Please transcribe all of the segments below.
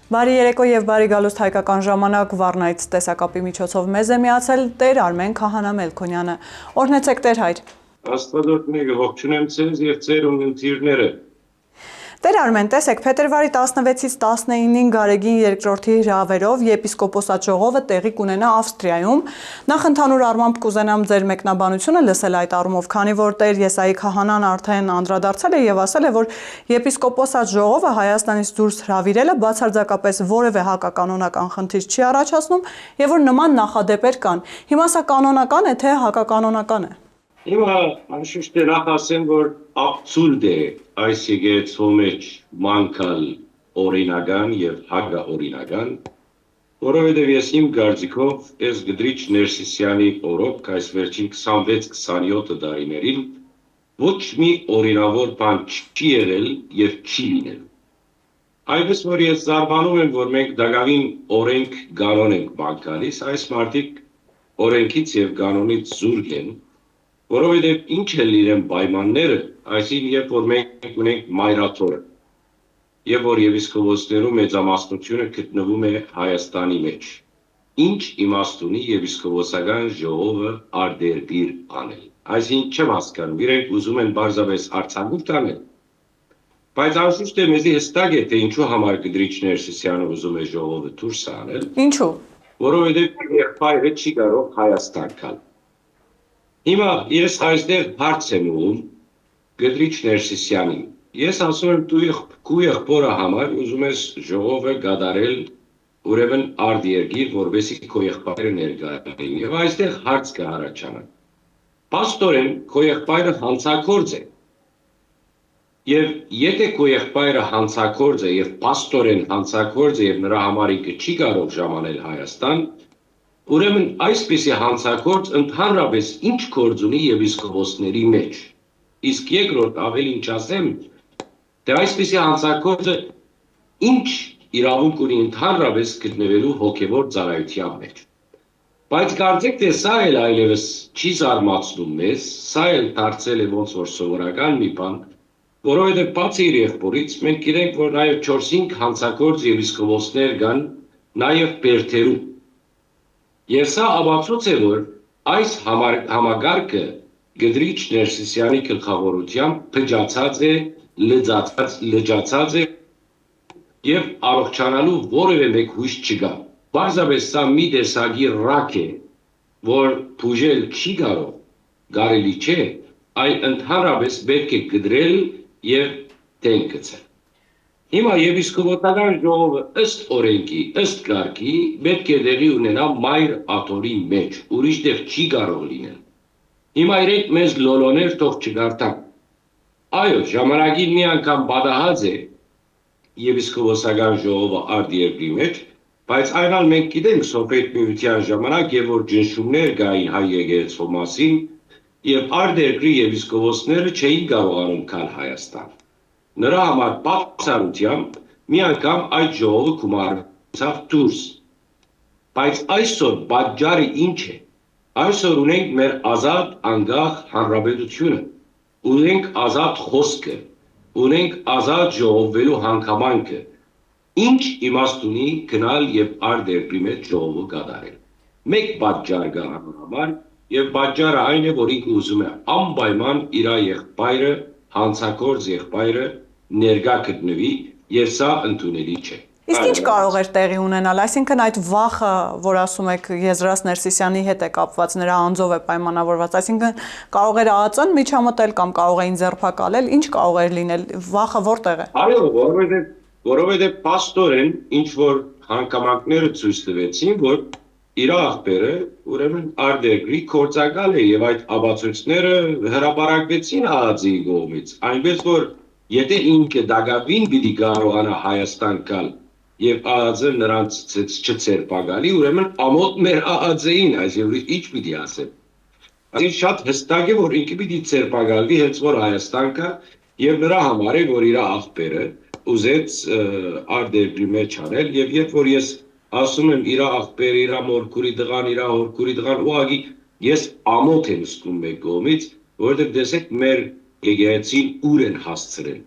Բարի երեկո եւ բարի գալուստ հայկական ժամանակ Վառնայից տեսակապի միջոցով մեզ է միացել Տեր Արմեն Քահանա Մելքոնյանը։ Օրհնեցեք Տեր հայր։ Աստվածօրհնեգը ողջունեմ ձեզ եւ ձեր ունեցիրները։ Տեր Արմեն, տեսեք, փետրվարի 16-ից 19-ին Գարեգին II-ի հրավերով եպիսկոպոսատ ժողովը տեղի կունենա Ավստրիայում։ Նախ ընդհանուր առմամբ կուզենամ ձեր մեկնաբանությունը լսել այդ առումով, քանի որ Տեր Եսայի քահանան արդեն անդրադարձել է եւ ասել է, որ եպիսկոպոսատ ժողովը Հայաստանից դուրս հրավիրելը բացարձակապես որևէ հակականոնական խնդիր չի առաջացնում եւ որ նման նախադեպեր կան։ Հիմա սա կանոնական է, թե հակականոնական է։ Հիմա անշուշտ նախ ասեմ, որ աբսուրդ է այս եկեղեցու մեջ մանկալ օրինական եւ հակաօրինական, որովհետեւ ես իմ կարծիքով այս Գդրիչ Ներսիսյանի օրոք այս վերջին 26-27 տարիներին ոչ մի օրինավոր բան չի եղել եւ չի լինել։ Այնպես որ ես զարմանում եմ, որ մենք դակավին օրենք կանոն ենք բանկալիս, այս մարդիկ օրենքից եւ կանոնից զուրկ են, որովհետև ինչ են իրեն պայմանները, այսինքն երբ որ մենք ունենք մայրաթորը, եւ որ եպիսկոպոսներու մեծամասնությունը գտնվում է Հայաստանի մեջ, ինչ իմաստ ունի եպիսկոպոսական ժողովը արտերկիր անել։ Այսինքն չեմ հասկանում, իրենք ուզում են բարձրապես արձակուրդ անել, բայց անշուշտ է մեզի հստակ է, թե ինչու համար Գդրիչ Ներսիսյանը ուզում է ժողովը դուրս անել։ Ինչու։ Որովհետև եղբայրը չի կարող Հայաստան գալ։ Հիմա ես այստեղ հարց եմ ուղղում Գդրիչ Ներսիսյանին։ Ես ասում եմ դու եղբորը համար ուզում ես ժողովը գդարել ուրեմն արտերկիր, որովհետեւ քո եղբայրը ներկա է։ Եվ այստեղ հարց կհառաջանա։ Պաստորեն քո եղբայրը հանցագործ է։ Եվ եթե քո եղբայրը հանցագործ է եւ պաստորեն հանցագործ է եւ նրա համար ինքը չի կարող ժամանել Հայաստան, ուրեմն այսպիսի հանցագործ ընդհանրապես ինչ գործ ունի եպիսկոպոսների մեջ։ Իսկ երկրորդ ավելի ինչ ասեմ, թե այսպիսի հանցագործը ինչ իրավունք ունի ընդհանրապես գտնվելու հոգևոր ծառայության մեջ։ Բայց կարծեք թե սա էլ այլևս չի զարմացնում մեզ, սա էլ դարձել է ոնց որ սովորական մի բան, որովհետև բացի իր եղբորից մենք գիտենք, որ նաև 4-5 հանցագործ եպիսկոպոսներ կան նաև Բերթերում։ Եվ սա ապացույց է, որ այս համագարկը Գդրիչ Ներսիսյանի գլխավորությամբ փչացած է, լճացած է եւ առողջանալու որևէ մեկ հույս չկա։ Բարձրապես սա մի տեսակի ռակ է, որ բուժել չի կարող, կարելի չէ, այլ ընդհանրապես պետք է գդրել եւ դեն գցել։ Հիմա եպիսկոպոսական ժողովը ըստ օրենքի, ըստ կարգի պետք է տեղի ունենա մայր աթորի մեջ, ուրիշ տեղ չի կարող լինել։ Հիմա իրենք մեզ լոլոներ թող չգարտան։ Այո, ժամանակին մի անգամ պատահած է եպիսկոպոսական ժողովը արտերկրի մեջ, բայց այնալ մենք գիտենք Սովետ միության ժամանակ, եւ որ ճնշումներ կային հայ եկեղեցու մասին, եւ արտերկրի եպիսկոպոսները չէին կարողանում գալ Հայաստան։ Նրա համար բացառությամբ մի անգամ այդ ժողովը գումարեցավ դուրս։ Բայց այսօր պատճառը ինչ է։ Այսօր ունենք մեր ազատ անկախ հանրապետությունը, ունենք ազատ խոսքը, ունենք ազատ ժողովվելու հանգամանքը։ Ինչ իմաստ ունի գնալ եւ արտերկրի մեջ ժողովը կատարել։ Մեկ պատճառ կա համար եւ պատճառը այն է, որ ինքը ուզում է անպայման իր եղբայրը, հանցագործ եղբայրը ներկա գտնվի եւ սա ընդունելի չէ։ Իսկ ինչ կարող էր տեղի ունենալ, այսինքն այդ վախը, որ ասում եք Եզրաս Ներսիսյանի հետ է կապված, նրա անձով է պայմանավորված, այսինքն կարող էր ԱԱԾ-ն միջամտել կամ կարող էին ձերբակալել, ինչ կարող էր լինել, վախը որտեղ է։ Այո, որովհետեւ պաստորեն ինչ որ հանգամանքները ցույց տվեցին, որ իր աղբերը ուրեմն արտերկրի կորցակալ է եւ այդ ապացույցները հրապարակվեցին ԱԱԾ-ի կողմից, այնպես որ եթե ինքը դակավին պիտի կարողանա Հայաստան գալ եւ ԱԱԾ-ը նրանց չցերպակալի, ուրեմն ամոթ մեր ԱԱԾ-ին, այսինքն ինչ պիտի ասեմ։ Այսինքն շատ հստակ է, որ ինքը պիտի ցերպակալվի հենց որ Հայաստան կա եւ նրա համար է, որ իր աղբերը ուզեց արտերկրի մեջ անել եւ երբ որ ես ասում եմ իր աղբերը, իր մորքուրի տղան, իր հորքուրի տղան, ուղղակի ես ամոթ եմ զգում մեկ կողմից, որովհետեւ տեսեք մեր եկեղեցին ուր են հասցրել։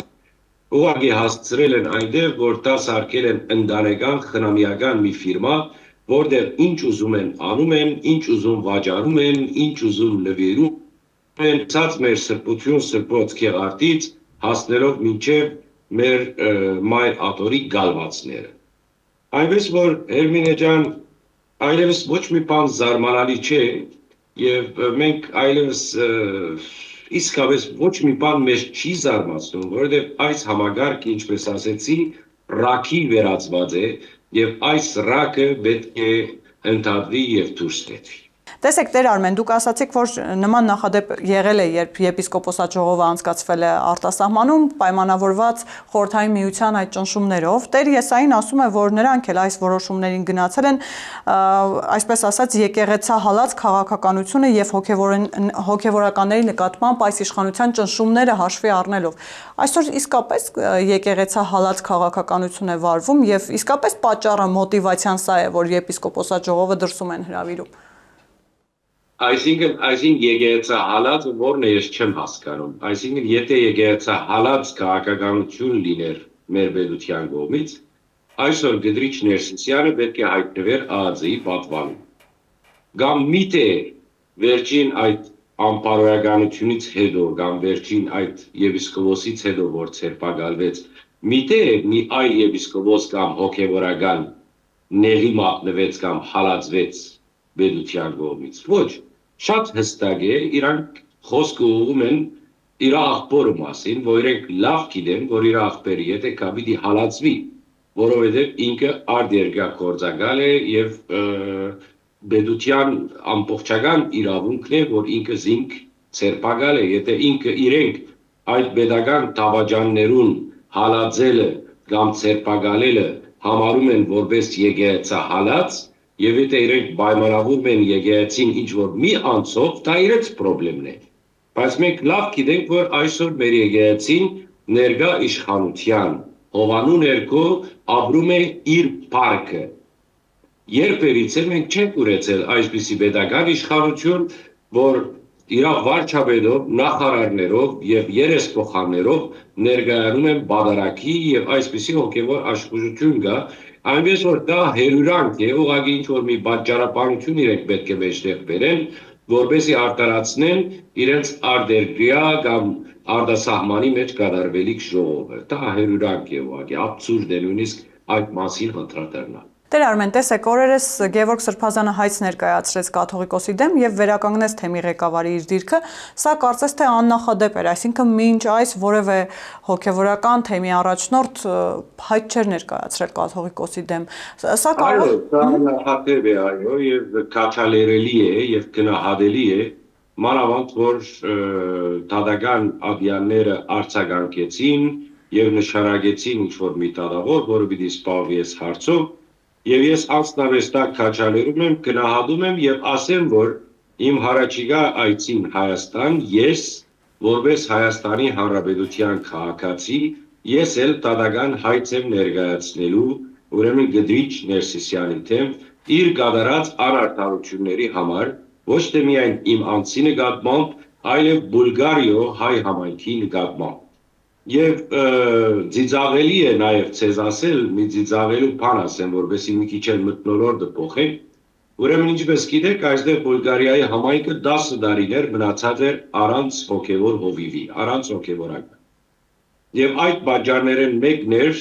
ուղղակի հասցրել են այնտեղ, որ դա սարքել են ընտանեկան խնամիական մի ֆիրմա, որտեղ ինչ ուզում են անում են, ինչ ուզում վաճառում են, ինչ ուզում նվիրում են, ցած մեր սրբություն սրբոց քեղարտից հասնելով մինչև մեր մայր աթորի գալվածները։ Այնպես որ Հերմինե ջան, այլևս ոչ մի բան զարմանալի չէ եւ մենք այլևս իսկապես ոչ մի բան մեզ չի զարմացնում, որովհետեւ այս համագարկը, ինչպես ասեցի, ռաքի վերածված է եւ այս ռակը պետք է ընդհատվի եւ դուրս տետվի։ Տեսեք, Տեր Արմեն, դուք ասացիք, որ նման նախադեպ եղել է, երբ եպիսկոպոսաչողովը անցկացվել է արտասահմանում, պայմանավորված Խորհրդային Միության այդ ճնշումներով։ Տեր Եսային ասում է, որ նրանք էլ այս որոշումներին գնացել են, այսպես ասած, եկեղեցահալած քաղաքականությունը եւ հոգեվորականների նկատմամբ այս իշխանության ճնշումները հաշվի առնելով։ Այսօր իսկապես եկեղեցահալած քաղաքականություն է վարվում եւ իսկապես պատճառը մոտիվացիան սա է, որ եպիսկոպոսաչողովը դրսում են հրավիրում։ Այսինքն եկեղեցահալածը որն է, ես չեմ հասկանում։ Այսինքն եթե եկեղեցահալած քաղաքականություն լիներ մեր պետության կողմից, այսօր Գդրիչ Ներսիսյանը պետք է հայտնվեր ԱԱԾ-ի պատվանում։ Կամ միթե վերջին այդ անպարոյականությունից հետո, կամ վերջին այդ եպիսկոպոսից հետո, որ ցերպակալվեց, միթե մի այլ եպիսկոպոս կամ հոգևորական նեղի մատնվեց կամ հալածվեց պետության կողմից։ Ոչ, շատ հստակ է, իրանք խոսքը ուղղում են իր աղբորը մասին, որ իրենք լավ գիտեն, որ իր աղբերը եթե կա պիտի հալածվի, որովհետև ինքը արտերկրագործակալ է եւ պետության ամբողջական իրավունքն է, որ ինքը զինք ցերպակալ է, եթե ինքը իրենք այդ pedagogan դավաճաններուն հալածելը կամ ցերպակալելը համարում են որպես եկեղեցահալած, եւ եթե իրենք պայմանավորում են եկեղեցին ինչ որ մի անցով, դա իրենց խնդիրն է։ Բայց մենք լավ գիտենք, որ այսօր մեր եկեղեցին ներկա իշխանության հովանու ներքո ապրում է իր парքը։ Երբերից մենք չենք ունեցել այսպիսի pedagogan իշխանություն, որ իր վարչապետով, նախարարներով եւ երեսփոխաններով ներկայանում են բادرակի եւ այսպիսի հոգեվոր աշխուժություն կա, այնպես որ դա հերյուրանք է, ուղղակի ինչ որ մի պատճառաբանություն իրենք պետք է մեջտեղ բերեն, որպեսզի արտարացնեն իրենց արտերկրյա կամ արտասահմանի մեջ կատարվելիք ժողովը։ Դա հերյուրանք է, ուղղակի աբսուրդ է նույնիսկ այդ մասին խնդրատերնալ։ Տեր Արմեն, տեսեք, օրերս Գևորգ Սրբազանը հայց ներկայացրեց կաթողիկոսի դեմ եւ վերականգնեց թեմի ղեկավարի իր դիրքը, սա կարծես թե աննախադեպ էր, այսինքն մինչ այս որևէ հոգեվորական թեմի առաջնորդ հայց չէր ներկայացրել կաթողիկոսի դեմ։ Սա կարող է աննախադեպ է, այո, եւ քաչալերելի է եւ գնահատելի է, մանավանդ որ դատական ադյանները արձագանքեցին եւ նշարագեցին ինչ որ մի դատավոր, որը պիտի սպառվի այս հարցով։ Եվ ես անձնապես դա քաչալերում եմ, գնահատում եմ եւ ասեմ, որ իմ հարաճիգա այցին Հայաստան ես որպես Հայաստանի Հանրապետության քաղաքացի ես էլ դատական հայց եմ ներկայացնելու ուրեմն Գդրիչ Ներսիսյանի դեմ իր կատարած անարդարությունների համար ոչ թե միայն իմ անձի նկատմամբ, այլև Բուլղարիո հայ համայնքի նկատմամբ։ Եվ ծիծաղելի է նաև ցեզ ասել, մի ծիծաղելու բան ասեմ, որովհետեւ մի քիչ էլ մթնոլորտը փոխեմ։ Ուրեմն ինչպես գիտեք, այստեղ Բուլղարիայի համայնքը 10 տարիներ մնացած էր առանց հոգևոր հովիվի, առանց հոգևորական։ Եվ այդ պատճառներն մեկն էր,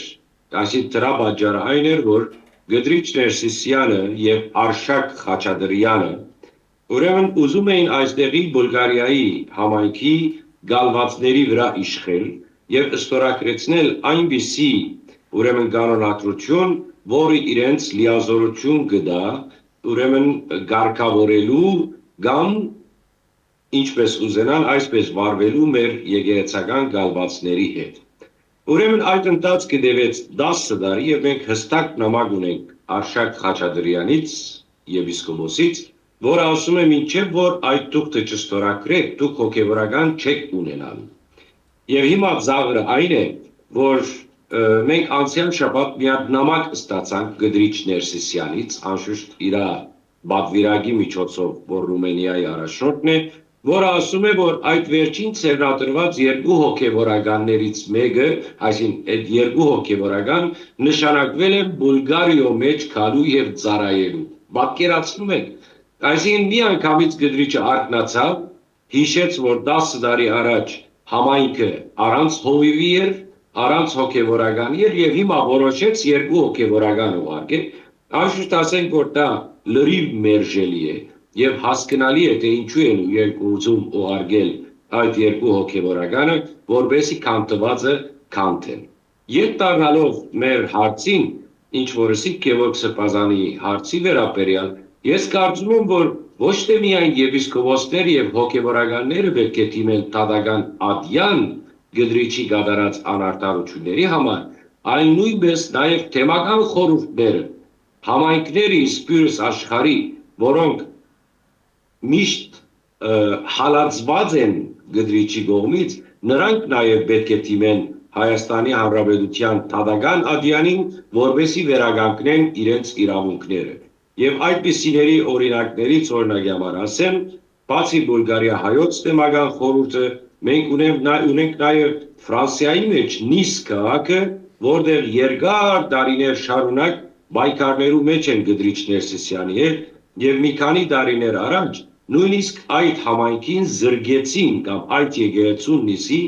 այսինքն դրա պատճառը այն էր, որ Գդրիչ Ներսիսյանը եւ Արշակ Խաչատրյանը ուրեմն ուզում էին այստեղի Բուլղարիայի համայնքի գալվածների վրա իշխել եւ ստորագրեցնել այնպիսի ուրեմն կանոնադրություն, որը իրենց լիազորություն կդա ուրեմն գարկավորելու կամ ինչպես ուզենան այսպես վարվելու մեր եկեղեցական գալվածների հետ։ Ուրեմն այդ ընթացքը տևեց 10 տարի եւ մենք հստակ նամակ ունենք Արշակ Խաչատրյանից եպիսկոպոսից, որը ասում է մինչեւ որ այդ թուղթը չստորագրեք, դուք հոգեվորական չեք ունենալու։ Եվ հիմա ծաղրը այն է, որ մենք անցյալ շաբաթ մի հատ նամակ ստացանք Գդրիչ Ներսիսյանից, անշուշտ իր պատվիրակի միջոցով, որ Ռումենիայի առաջնորդն է, որը ասում է, որ այդ վերջին ցերնատրված երկու հոգևորականներից մեկը, այսինքն այդ երկու հոգևորական նշանակվել է Բուլգարիո մեջ քալու եւ ծառայելու։ Պատկերացնում եք, այսինքն մի անգամից գրիչը արթնացավ, հիշեց, որ 10 տարի առաջ համայնքը առանց հովիվի էր, առանց հոգևորականի էր եւ հիմա որոշեց երկու հոգևորական ուղարկել, անշուշտ ասենք, որ դա լրիվ մերժելի է եւ հասկանալի է, թե ինչու են երկու ուզում ուղարկել այդ երկու հոգևորականը, որբեսի կանտվածը կանտեն։ Ետ դառնալով մեր հարցին, ինչ որսի Գևորգ Սրբազանի հարցի վերաբերյալ, ես կարծում եմ, որ ոչ թե միայն եպիսկոպոսներ եւ հոգևորականները պետք է դիմեն տադական ադյան գդրիչի գդարած անարտարությունների համար, այլ նույնպես նաեւ թեմական խորհուրդները, համայնքների սպյուրս աշխարհի, որոնք միշտ հալածված են գդրիչի կողմից, նրանք նաեւ պետք է դիմեն Հայաստանի Հանրապետության տադական ադյանին, որովհետեւ վերականգնեն իրենց իրավունքները։ Եվ այդպիսիների օրինակներից օրինակ համար ասեմ, բացի Բուլգարիա հայոց թեմական խորհուրդը, մենք ունենք նաև Ֆրանսիայի մեջ Նիս քաղաքը, որտեղ երկար տարիներ շարունակ բայկարներու մեջ են գդրիչ Ներսիսյանի հետ, եւ մի քանի տարիներ առաջ նույնիսկ այդ համայնքին զրգեցին կամ այդ եկեղեցուն Նիսի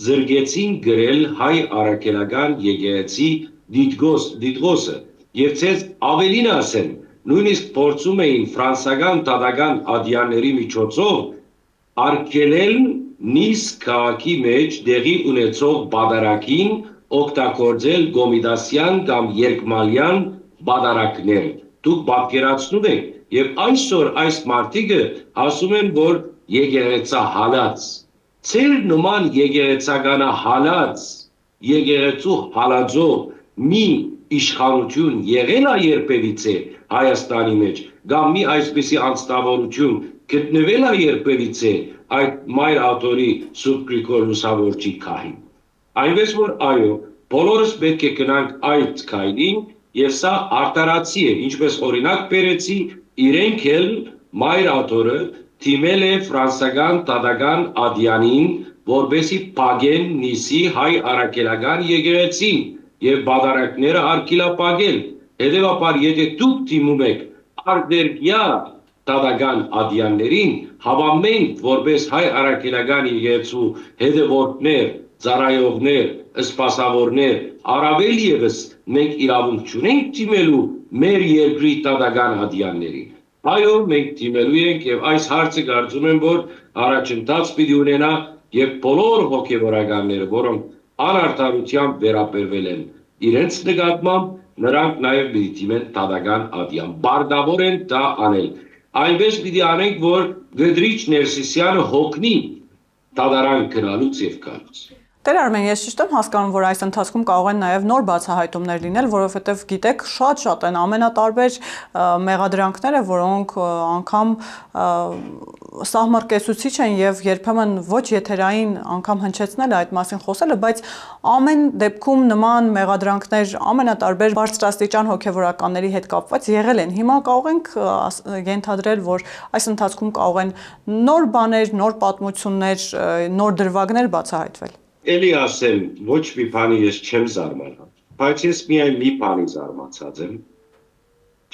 զրգեցին գրել հայ առաքելական եկեղեցի դիտգոսը եւ ցեզ ավելին ասեմ, նույնիսկ փորձում էին ֆրանսական տադական ադյանների միջոցով արգելել Նիս քաղաքի մեջ դեղի ունեցող բادرակին օգտագործել գոմիդասյան կամ երկմալյան բادرակներ։ Դուք պատկերացնում եք, եւ այսօր այս մարտիկը ասում են, որ եկեղեցա հալած։ Ցեր նման եկեղեցականա հալած, եկեղեցու հալածող մի իշխանություն եղել է երբևիցե Հայաստանի մեջ, կամ մի այսպիսի անձնավորություն գտնվել է երբևիցե այդ մայր աթորի Սուրբ Գրիգոր Լուսավորչի քահին։ Այնպես որ այո, բոլորս պետք է գնանք այդ քայլին, եւ սա արտարացի է, ինչպես օրինակ բերեցի, իրենք էլ մայր աթորը թիմել է ֆրանսական տադական ադյանին, որբեսի փագեն Նիսի հայ առաքելական եկեղեցին եւ բادرակները արգելապագել։ Հետևաբար, եթե դուք թիմում եք արտերկյա տադական ադյաններին, հավամենք, որպես հայ առաքելական եկեղեցու հետևորդներ, ծառայողներ, սպասավորներ, առավել եւս մենք իրավունք չունենք թիմելու մեր երկրի տադական ադյաններին։ Այո, մենք թիմելու ենք եւ այս հարցը կարծում եմ, որ առաջընթաց պիտի ունենա եւ բոլոր հոգեվորականները, որոնք անարդարությամբ վերաբերվել են իրենց նկատմամբ, նրանք նաեւ պիտի թիմեն տադական ադյան։ Բարդավոր են դա անել։ Այնպես պիտի անենք, որ Գդրիչ Ներսիսյանը հոգնի տադարան գնալուց եւ գալուց։ Տեր Արմեն, ես ճիշտ եմ հասկանում, որ այս ընթացքում կարող են նաև նոր բացահայտումներ լինել, որովհետև գիտեք, շատ են ամենատարբեր մեղադրանքները, որոնք անգամ սահմռկեցուցիչ են եւ երբեմն ոչ եթերային անգամ հնչեցնել այդ մասին խոսելը, բայց ամեն դեպքում նման մեղադրանքներ ամենատարբեր բարձրաստիճան հոգեվորականների հետ կապված եղել են։ Հիմա կարող ենք ենթադրել, որ այս ընթացքում կարող են նոր բաներ, նոր պատմություններ, նոր դրվագներ բացահայտվել։ Էլի ասեմ, ոչ մի բանի ես չեմ զարմանալ, բայց ես միայն մի բանի զարմացած եմ։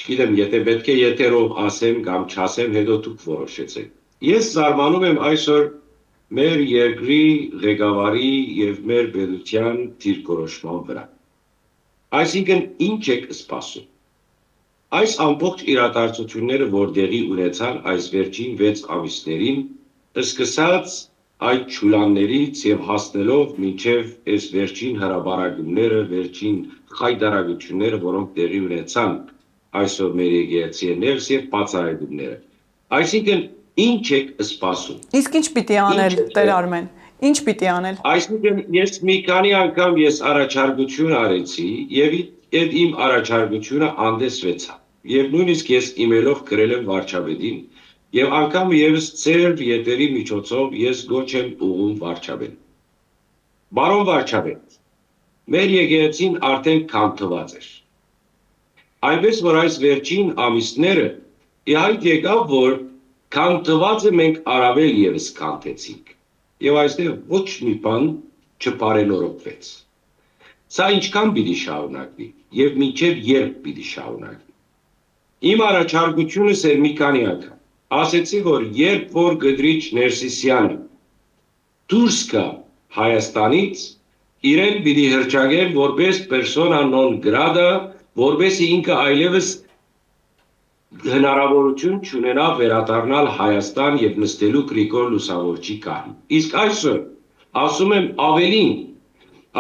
Չգիտեմ, եթե պետք է եթերով ասեմ կամ չասեմ, հետո դուք որոշեցեք։ Ես զարմանում եմ այսօր մեր երկրի ղեկավարի եւ մեր պետության դիրքորոշման վրա։ Այսինքն, ինչ եք սպասում։ Այս ամբողջ իրադարձությունները, որ տեղի ունեցան այս վերջին 6 ամիսներին, սկսած այդ ճուլաններից եւ հասնելով մինչեւ այս վերջին հրաբարակումները, վերջին խայտարակությունները, որոնք տեղի ունեցան այսօր մեր եկեղեցի ներս եւ բացահայտումները։ Այսինքն, ինչ եք սպասում։ Իսկ ինչ պիտի անել, Տեր Արմեն։ Ինչ պիտի անել։ Այսինքն, ես մի քանի անգամ առաջարկություն արեցի եւ այդ իմ առաջարկությունը անդեսվեցավ։ Եվ նույնիսկ ես իմելով գրել եմ վարչապետին եւ անգամ եւս ծեր եթերի միջոցով ես գոչ եմ ուղում վարչապետ։ Բարոն վարչապետ, մեր եկեղեցին արդեն կանթված էր։ Այնպես որ այս վերջին ամիսները իհայտ եկավ, որ քան տվածը մենք առավել եւս կանտեցինք։ Եվ այստեղ ոչ մի բան չպարելորոպվեց։ Սա ինչքան պիտի շարունակվի եւ մինչեւ երբ պիտի շարունակվի։ Իմ առաջարկությունս էր մի քանի անգամ։ Ասեցի, որ երբ որ Գդրիչ Ներսիսյանը դուրս գա Հայաստանից, իրեն պիտի հրճագեն որպես persona non grata, որպեսզի ինքը այլևս հնարավորություն չունենա վերադառնալ Հայաստան եւ նստելու Գրիգոր Լուսավորչի կահին։ Իսկ այսօր ասում եմ ավելին,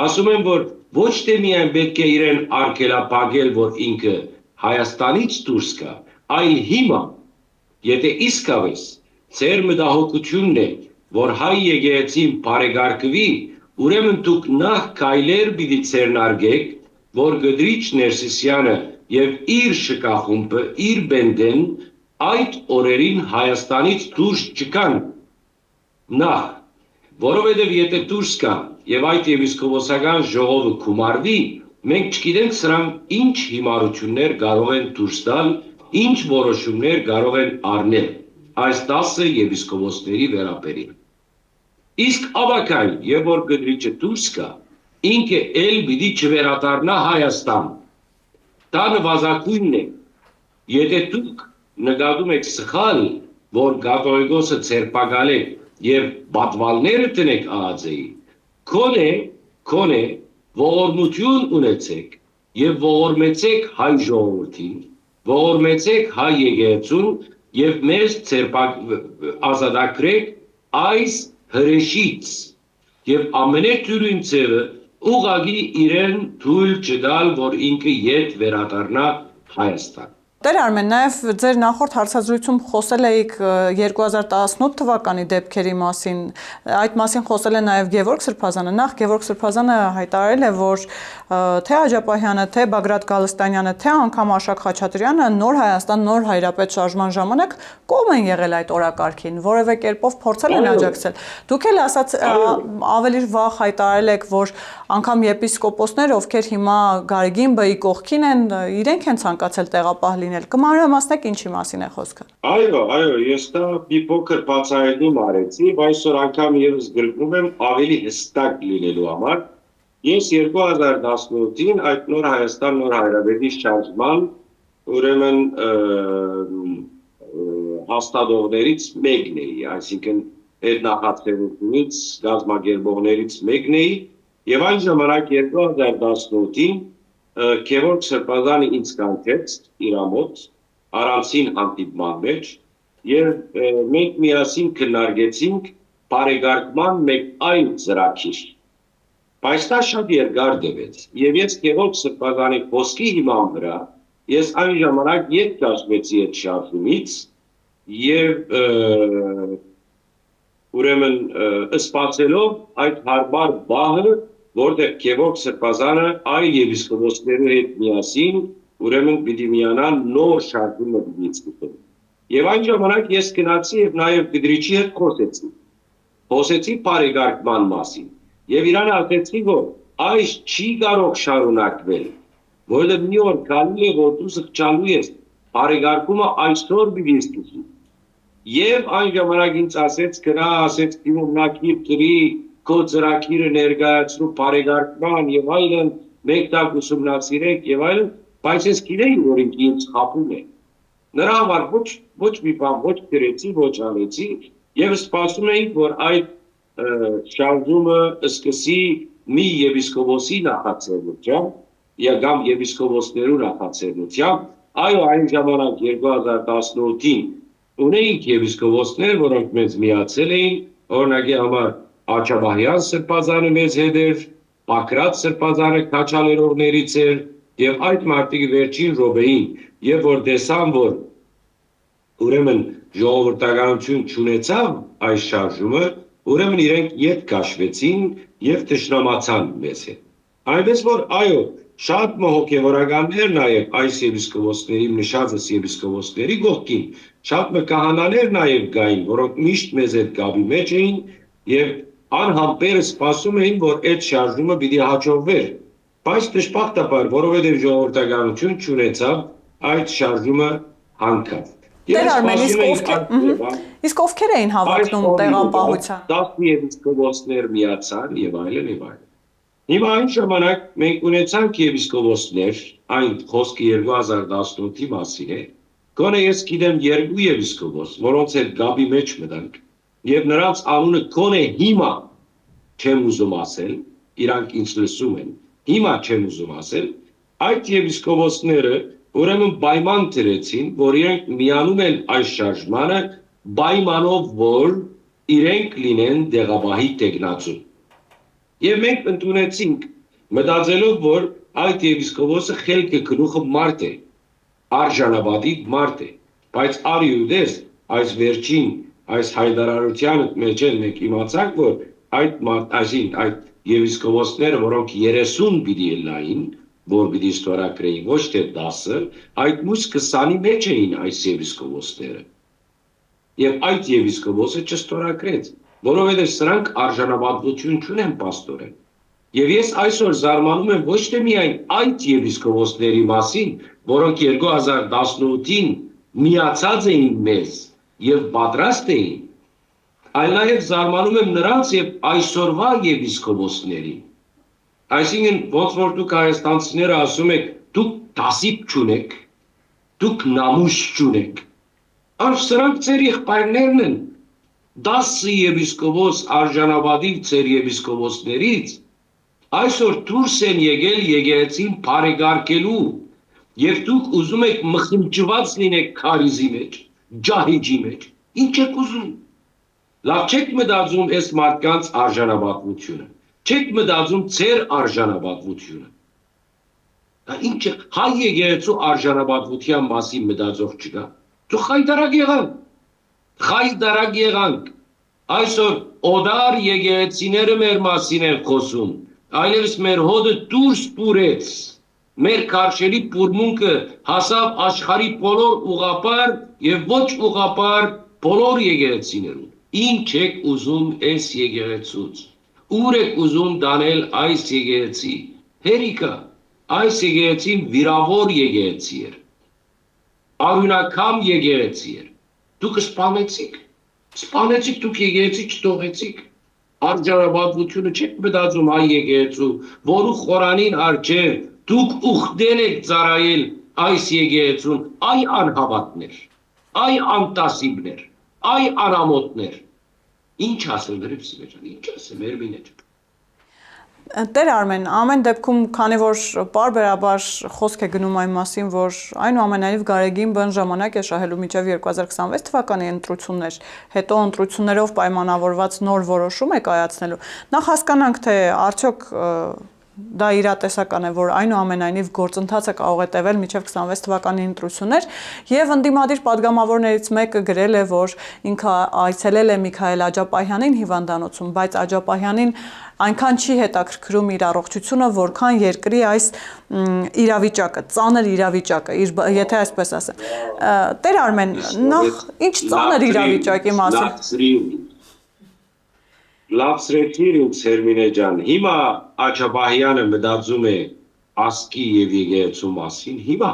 ասում եմ, որ ոչ թե միայն պետք է իրեն արգելափակել, որ ինքը Հայաստանից դուրս գա, այլ հիմա, եթե իսկապես ձեր մտահոգությունն է, որ հայ եկեղեցին բարեկարգվի, ուրեմն դուք նախ քայլեր պիտի ձեռնարկեք, որ Գդրիչ Ներսիսյանը եւ իր շքախումբը, իր բենդեն այդ օրերին Հայաստանից դուրս չգան։ Նախ, որովհետեւ եթե դուրս գան եւ այդ եպիսկոպոսական ժողովը գումարվի, մենք չգիտենք սրանք ինչ հիմարություններ կարող են դուրս տալ, ինչ որոշումներ կարող են առնել այս 10 եպիսկոպոսների վերաբերյալ։ Իսկ ավակայն, եւ որ Գդրիչը դուրս գա, ինքը էլ պիտի չվերադառնա Հայաստան։ Դա նվազագույնն է։ Եթե դուք նկատում եք սխալ, որ կաթողիկոսը ցերպակալեք եւ պատվալները տնեք ԱԱԶ-ի, քոնե ողորմություն ունեցեք եւ ողորմեցեք հայ ժողովրդին, ողորմեցեք հայ եկեղեցուն եւ մեզ ազատագրեք այս հրեշից եւ ամենաթյուրին ձևը ուղղակի իրեն թույլ չտալ, որ ինքը ետ վերադառնա Հայաստան։ Տեր Արմեն, նաև ձեր նախորդ հարցազրույցում խոսել էիք 2018 թվականի դեպքերի մասին, այդ մասին խոսել է նաև Գևորգ Սրբազանը, նախ Գևորգ Սրբազանը հայտարարել է, որ թե Աջապահյանը, թե Բագրատ Գալստանյանը, թե անգամ Աշակ Խաչատրյանը նոր Հայաստան, նոր հայրապետ շարժման ժամանակ կողմ են եղել այդ օրակարգին, որևէ կերպով փորձել են աջակցել։ Դուք էլ ասաց ավելի վաղ հայտարարել եք, որ անգամ եպիսկոպոսներ, ովքեր հիմա Գարեգին Բ-ի կողքին են, իրենք են ցանկացել տեղապահ լինել։ Կմանրամասնեք ինչի մասին է խոսքը։ Այո, ես դա մի փոքր բացահայտում արեցի, այսօր անգամ եւս գրկնում եմ ավելի հստակ լինելու համար։ Ես 2018-ին այդ նոր Հայաստան նոր հայրապետի շարժման ուրեմն հաստատողներից մեկն էի, այսինքն այդ նախաձեռնությունից գազམ་ակերպողներից մեկն էի, եւ այն ժամանակ 2018-ին Գևորգ Սրբազանը ինձ կանչեց իր մոտ առանցին հանդիպման մեջ եւ մենք միասին քննարկեցինք բարեկարգման մեկ այլ ծրագիր։ Բայց դա շատ երկար տևեց եւ ես Գևորգ Սրբազանի խոսքի հիման վրա ես այն ժամանակ ետ կաշվեցի այդ շարժումից եւ ուրեմն սպասելով այդ հարբար բահը, որտեղ Գևորգ Սրբազանը այլ եպիսկոպոսների հետ միասին ուրեմն պիտի միանան նոր շարժումը դիցկուտը։ Եվ այն ժամանակ ես գնացի եւ նաեւ Գդրիչի հետ խոսեցի բարեկարգման մասին։ Եվ իրան ասեցի, որ այս չի կարող շարունակվել, որովհետեւ մի օր գալու է, որ դու զղջալու ես, բարեկարգումը այսօր պիտի սկսի։ Եվ այն ժամանակ ինձ ասեց, գնա, ասեց դիմումնակիր դրի, քո ծրագիրը ներկայացրու բարեկարգման եւ այլն, մենք դա ուսումնասիրենք եւ այլն, բայց ես գիտեի, որ ինձ խափում է։ Նրա համար ոչ մի բան ոչ գրեցի, ոչ անեցի եւ սպասում էի, որ այդ շարժումը սկսի մի եպիսկոպոսի նախաձեռնությամբ, կամ եպիսկոպոսներու նախաձեռնությամբ, այո, այն ժամանակ 2018-ին ունեինք եպիսկոպոսներ, որոնք մեզ միացել էին, օրինակի համար Աջապահյան Սրբազանը մեզ հետ էր, Բագրատ Սրբազանը քաչալերողներից էր, եւ այդ մարդիկ վերջին րոպեին, եւ որ տեսան, որ ուրեմն ժողովրդականություն չունեցավ այս շարժումը, ուրեմն իրենք ետ կաշվեցին եւ թշնամացան մեզ հետ։ Այնպես որ այո, շատ հոգեվորականներ նաեւ այս եպիսկոպոսների նշածս եպիսկոպոսների կողքին, շատ կահանաներ նաեւ գային, որոնք միշտ մեզ հետ գաբի մեջ էին եւ անհամբեր սպասում էին, որ այդ շարժումը պիտի հաջողվեր։ Բայց դժբախտաբար, որովհետեւ ժողովրդականություն չունեցավ, այդ շարժումը հանգավ։ Տեր Արմեն, իսկ ովքեր էին հավակնում տեղապահության։ 10 եպիսկոպոսներ միացան եւ այլն եւ այլն։ Հիմա այն ժամանակ մենք ունեցանք եպիսկոպոսներ, այն խոսքը 2018-ի մասին է։ Գոնե ես գիտեմ 2 եպիսկոպոս, որոնց հետ գաբի մեջ մտանք, եւ նրանց անունը գոնե հիմա չեմ ուզում ասել, իրանք ինձ լսում են։ Հիմա չեմ ուզում ասել, այդ եպիսկոպոսները ուրեմն պայման դրեցին, որ իրենք միանում են այս շարժմանը պայմանով, որ իրենք լինեն դեղաբահի տեխնացու։ Եվ մենք ընդունեցինք, մտածելով, որ այդ եպիսկոպոսը խելքը գլուխը մարդ է, արժանապատիվ մարդ է, բայց արի ու դες այս վերջին այս հայտարարության մեջ են մենք իմացանք, որ այդ եպիսկոպոսները, որոնք 30 պիտի լային, որ պիտի ստորագրեին ոչ թե 10-ը, այդ մյուս 20-ի մեջ էին այս եպիսկոպոսները։ Եվ այդ եպիսկոպոսը չստորագրեց, որովհետև սրանք արժանապատվություն չունեն պաստորեն։ Եվ ես այսօր զարմանում եմ ոչ թե միայն այդ եպիսկոպոսների մասին, որոնք 2018-ին միացած էին մեզ եւ պատրաստ էին, այլ նաեւ զարմանում եմ նրանց եւ այսօրվա եպիսկոպոսների։ Այսինքն ոնց որ դուք հայաստանցիները ասում եք, դուք դասիպ չունեք, դուք նամուս չունեք։ Արդ սրանք ձեր եղբայրներն են։ 10 եպիսկոպոս արժանապատիվ ձեր եպիսկոպոսներից այսօր դուրս են եկել եկեղեցին բարեկարգելու եւ դուք ուզում եք մխնճված լինեք քարիզի մեջ, ջահիջի մեջ։ Ինչ եք ուզում։ Լավ չեք մտածում այս մարդկանց արժանապատվությունը։ Չեք մտածում ձեր արժանապատվությունը։ Դա ինչ է, հայ եկեղեցու արժանապատվության մասին մտածող չկա։ Դու խայտարակ եղանք։ Խայտարակ եղանք։ Այսօր օդար եկեղեցիները մեր մասին են խոսում։ Այլևս մեր հոդը դուրս պուրեց։ Մեր քարշերի պուրմունքը հասավ աշխարհի բոլոր ուղղապար եւ ոչ ուղղապար բոլոր եկեղեցիներուն։ Ինչ եք ուզում այս եկեղեցուց։ Ուր եք ուզում դանել այս եկեղեցի։ Հերիկա, այս եկեղեցին վիրավոր եկեղեցի էր։ Արյունակամ եկեղեցի էր։ Դուք սպանեցիք դուք եկեղեցի չթողեցիք։ Արժանապատվությունը չեք մտածում հայ եկեղեցու, որու խորանին առջև դուք ուխտել եք ծառայել այս եկեղեցուն, այ անհավատներ, այ անտասիբներ, այ անամոթներ։ Ինչ ասեմ դրիպսի մեջ, ինչ ասեմ Էրմինե։ Տեր Արմեն, ամեն դեպքում, քանի որ պարբերաբար խոսք է գնում այն մասին, որ այնուամենայնիվ Գարեգին բան ժամանակ է շահելու մինչև 2026 թվականի ընտրություններ, հետո ընտրություններով պայմանավորված նոր որոշում է կայացնելու։ Նախ հասկանանք, թե արդյոք դա իրատեսական է, որ այնուամենայնիվ գործընթացը կարող է տևել մինչև 26 թվականի ընտրություններ, եւ ընդդիմադիր падգամավորներից մեկը գրել է, որ ինքը այցելել է Միքայել Աջապահյանին հիվանդանոցում, բայց Աջապահյանին այնքան չի հետաքրքրում իր առողջությունը, որքան երկրի այս իրավիճակը, ծանր իրավիճակը, եթե այսպես ասեմ։ Տեր Արմեն, նախ ինչ ծանր իրավիճակի մասին։ Լավսրեցիր ինձ Էրմինե ջան, հիմա Աջապահյանը մտածում է ասկի եւ եկեղեցու մասին, հիմա,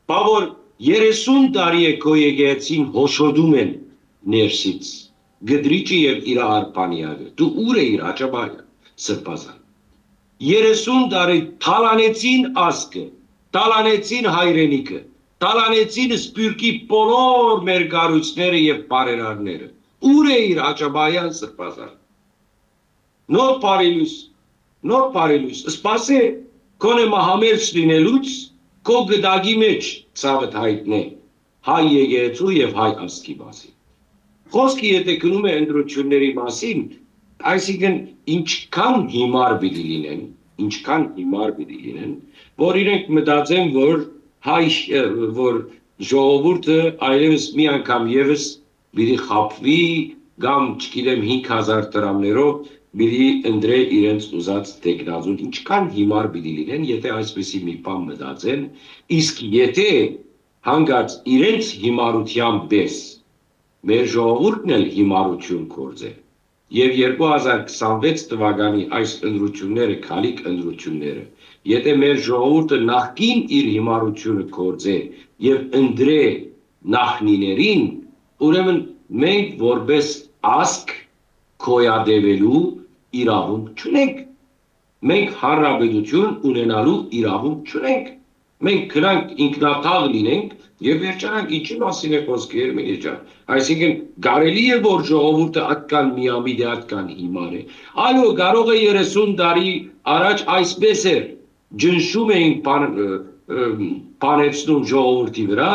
բա որ 30 տարի է քո եկեղեցին հոշոտում են ներսից, գդրիճը եւ իր արփանյակը, դու ուր էիր Աջապահյան, սրբազան, 30 տարի թալանեցին ասկը, թալանեցին հայրենիքը, թալանեցին սպյուրքի բոլոր մեր գառույցները եւ բարերարները, ուր էիր Աջապահյան սրբազան, նոր բարելույս, սպասե, կոնե մահամերձ լինելուց, քո գդագի մեջ ցավդ հայտնե, հայ եկեղեցու եւ հայ ասկի մասին։ Խոսքը եթե գնում է ընտրությունների մասին, այսինքն ինչքան հիմար պիտի լինեն, որ իրենք մտածեն, որ ժողովուրդը այլևս մի անգամ եւս պիտի խապվի կամ չգիտեմ 5000 դրամներով պիտի ընտրե իրենց ուզած տեխնազուն, ինչքան հիմար պիտի լինեն, եթե այսպեսի մի բան մտածեն, իսկ եթե հանգած իրենց հիմարության պես մեր ժողովուրդն էլ հիմարություն կործե, եւ 2026 թվականի այս ընտրությունները քալիք ընտրությունները եթե մեր ժողովուրդը նախքին իր հիմարությունը կործե եւ ընդրե նախնիներին ուրեմն մենք որպես ազգ կոյադևելու իրավունք չունենք մենք հանրապետություն ունենալու իրավունք չունենք մենք կրանք ինքնաթաղ լինենք եւ վերջանանք ինչի մասին է խոսքը Երմիլի ջան այսինքն կարելի է որ ժողովուրդը այդքան միամիտ է այդքան հիմար է այո կարող է 30 տարի առաջ այսպես էր ջնշում էինք բանեցնում ժողովրդի վրա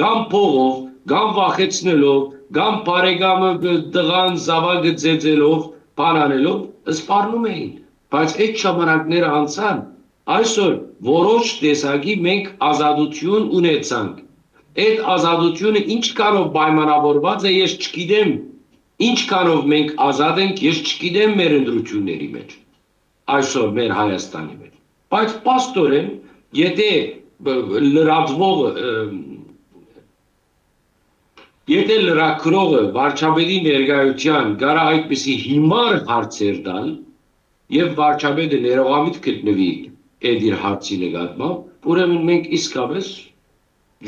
կամ փողով կամ վախեցնելով կամ բարեկամը տղան զավակը ծեծելով բանանելով սպառնում էին բայց այդ ժամանակները անցան այսօր որոշ տեսակի մենք ազատություն ունեցանք այդ ազատությունը ինչքանով պայմանավորված է ես չգիտեմ ինչքանով մենք ազատ ենք ես չգիտեմ մեր ընտրությունների մեջ այսօր մեր Հայաստանի մեջ բայց պաստորեն եթե լրատվողը եթե լրագրողը վարչապետի ներկայության գարա այդպիսի հիմար հարցեր տալ եւ վարչապետը ներողամիտ գտնվի այդ իր հարցի նկատմամբ ուրեմն մենք իսկապես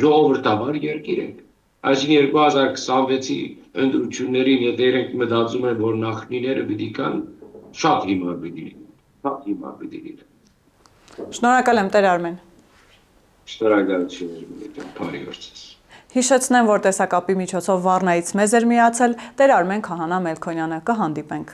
ժողովրդավար երկիր ենք այսինքն 2026-ի ընտրություններին եթե իրենք մտածում են որ նախնիները պիտի կան շատ հիմար պիտի լինեն Շնորհակալ եմ Տեր Արմեն Շնորհակալություն բարի օրձ Հիշեցնեմ որ տեսակապի միջոցով Վառնայից մեզ էր միացել Տեր Արմեն Քահանա Մելքոնյանը կհանդիպենք